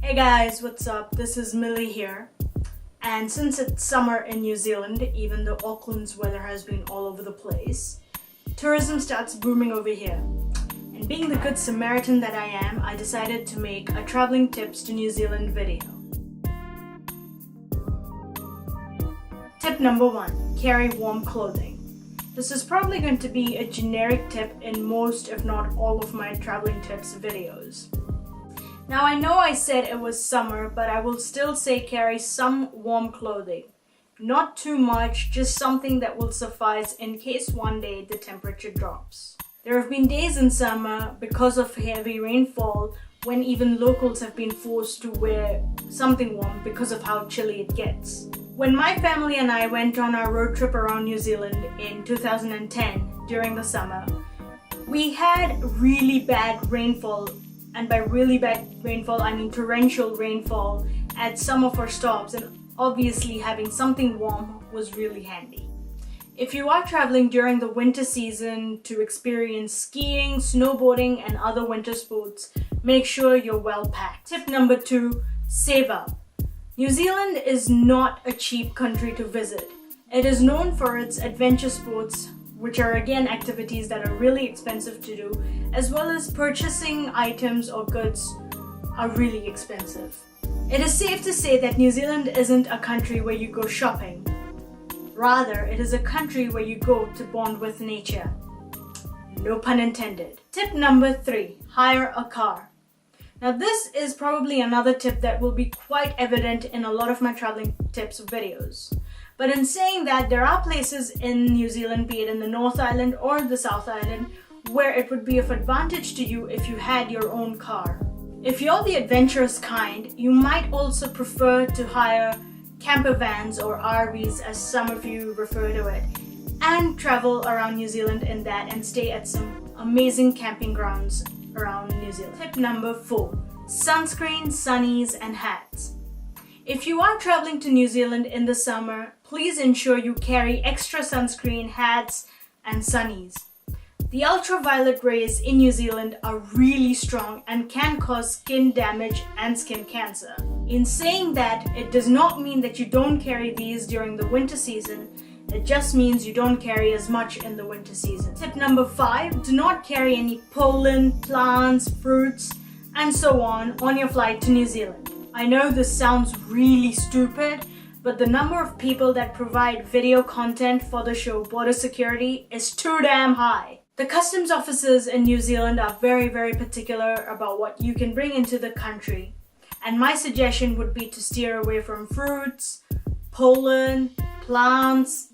Hey guys, what's up? This is Millie here. And since it's summer in New Zealand, even though Auckland's weather has been all over the place, tourism starts booming over here. And being the good Samaritan that I am, I decided to make a traveling tips to New Zealand video. Tip number 1, carry warm clothing. This is probably going to be a generic tip in most, if not all, of my traveling tips videos. Now I know I said it was summer, but I will still say carry some warm clothing. Not too much, just something that will suffice in case one day the temperature drops. There have been days in summer, because of heavy rainfall, when even locals have been forced to wear something warm because of how chilly it gets. When my family and I went on our road trip around New Zealand in 2010 during the summer, we had really bad rainfall. And by really bad rainfall, I mean torrential rainfall at some of our stops, and obviously having something warm was really handy. If you are traveling during the winter season to experience skiing, snowboarding and other winter sports, make sure you're well packed. Tip number 2, save up. New Zealand is not a cheap country to visit. It is known for its adventure sports, which are again activities that are really expensive to do, as well as purchasing items or goods are really expensive. It is safe to say that New Zealand isn't a country where you go shopping. Rather, it is a country where you go to bond with nature. No pun intended. Tip number 3, hire a car. Now this is probably another tip that will be quite evident in a lot of my traveling tips videos. But in saying that, there are places in New Zealand, be it in the North Island or the South Island, where it would be of advantage to you if you had your own car. If you're the adventurous kind, you might also prefer to hire camper vans or RVs, as some of you refer to it, and travel around New Zealand in that and stay at some amazing camping grounds around New Zealand. Tip number 4, sunscreen, sunnies and hats. If you are traveling to New Zealand in the summer, please ensure you carry extra sunscreen, hats and sunnies. The ultraviolet rays in New Zealand are really strong and can cause skin damage and skin cancer. In saying that, it does not mean that you don't carry these during the winter season. It just means you don't carry as much in the winter season. Tip number 5, do not carry any pollen, plants, fruits and so on your flight to New Zealand. I know this sounds really stupid, but the number of people that provide video content for the show Border Security is too damn high. The customs officers in New Zealand are very particular about what you can bring into the country, and my suggestion would be to steer away from fruits, pollen, plants,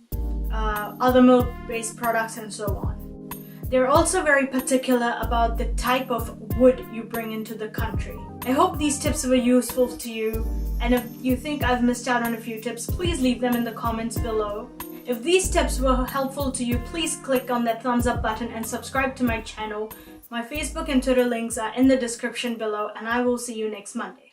other milk-based products and so on. They're also very particular about the type of wood you bring into the country. I hope these tips were useful to you, and if you think I've missed out on a few tips, please leave them in the comments below. If these tips were helpful to you, please click on that thumbs up button and subscribe to my channel. My Facebook and Twitter links are in the description below, and I will see you next Monday.